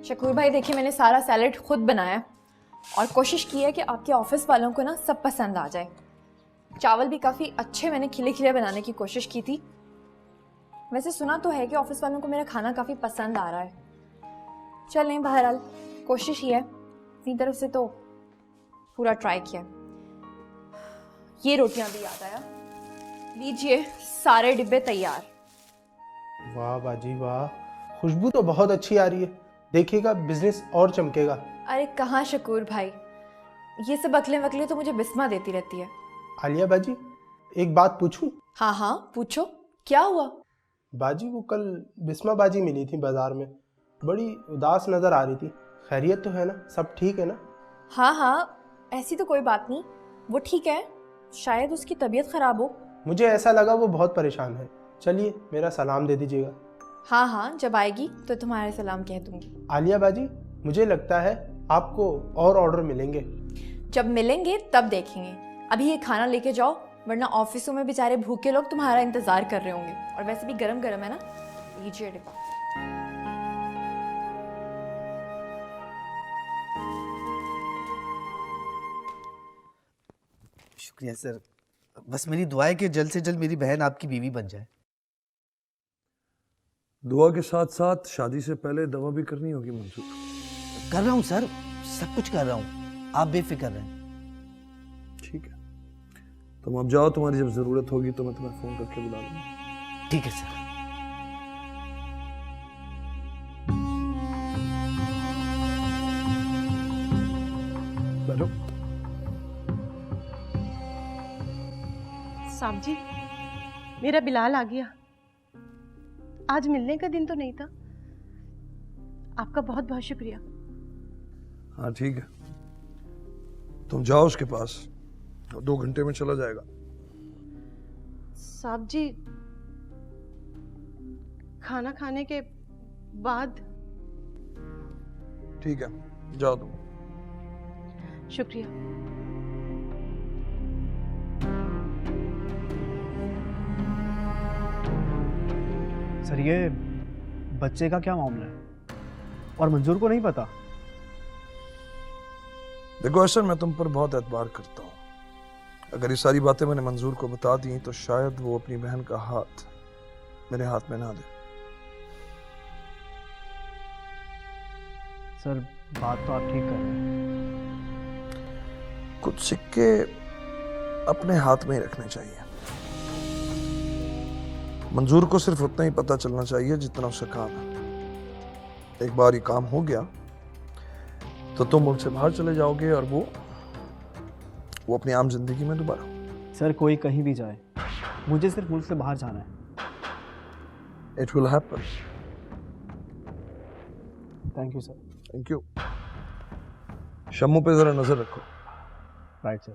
शकूर भाई देखिए, मैंने सारा सैलेड खुद बनाया और कोशिश की है कि आपके ऑफिस वालों को ना सब पसंद आ जाए। चावल भी काफ़ी अच्छे मैंने खिले खिले बनाने की कोशिश की थी। वैसे सुना तो है कि ऑफिस वालों को मेरा खाना काफ़ी पसंद आ रहा है। चलें, बहरहाल कोशिश ही है, अपनी तरफ से तो पूरा ट्राई किया। ये रोटियां भी याद आया, लीजिए सारे डिब्बे तैयार। वाह बाजी वाह, खुशबू तो बहुत अच्छी आ रही है। देखिएगा बिजनेस और चमकेगा। अरे कहाँ शकूर भाई, ये सब अकले वकले तो मुझे बिस्मा देती रहती है। आलिया बाजी, एक बात पूछूं? हाँ हाँ पूछो, क्या हुआ? बाजी वो कल बिस्मा बाजी मिली थी बाजार में, बड़ी उदास नजर आ रही थी। खैरियत तो है ना? सब ठीक है ना? हाँ हाँ, ऐसी तो कोई बात नहीं, वो ठीक है। शायद उसकी तबीयत खराब हो। मुझे ऐसा लगा वो बहुत परेशान है। चलिए मेरा सलाम दे दीजिएगा। हाँ हाँ, जब आएगी तो तुम्हारे सलाम कह दूंगी। आलिया बाजी, मुझे लगता है आपको और ऑर्डर मिलेंगे। जब मिलेंगे तब देखेंगे, अभी ये खाना लेके जाओ, वरना ऑफिसों में बेचारे भूखे लोग तुम्हारा इंतजार कर रहे होंगे। और वैसे भी गरम गरम है ना, लीजिए डिब्बा। शुक्रिया सर। बस मेरी दुआ है कि जल्द से जल्द मेरी बहन आपकी बीवी बन जाए। दुआ के साथ साथ शादी से पहले दवा भी करनी होगी मंसूर। कर रहा हूँ सर, सब कुछ कर रहा हूँ, आप बेफिक्र रहें। ठीक है, तुम अब जाओ, तुम्हारी जब जरूरत होगी तो मैं तुम्हें फोन करके बुला लूंगा। ठीक है सर। बैठो। साहब जी, मेरा बिलाल आ गया। आज मिलने का दिन तो नहीं था। आपका बहुत बहुत शुक्रिया। हाँ ठीक है, तुम जाओ उसके पास, 2 घंटे में चला जाएगा। साहब जी, खाना खाने के बाद। ठीक है, जाओ तुम। शुक्रिया। सर ये बच्चे का क्या मामला है और मंजूर को नहीं पता? देखो असल मैं तुम पर बहुत एतबार करता हूँ। अगर ये सारी बातें मैंने मंजूर को बता दी तो शायद वो अपनी बहन का हाथ मेरे हाथ में ना दे। सर बात तो आप ठीक कर रहे हैं। कुछ सिक्के अपने हाथ में ही रखने चाहिए। मंजूर को सिर्फ उतना ही पता चलना चाहिए जितना उसका काम है। एक बार ये काम हो गया तो तुम मुल्क से बाहर चले जाओगे और वो अपनी आम जिंदगी में दोबारा। सर कोई कहीं भी जाए, मुझे सिर्फ मुल्क से बाहर जाना है। It will happen. Thank you sir. Thank you. Shammu पे जरा नजर रखो। Right sir.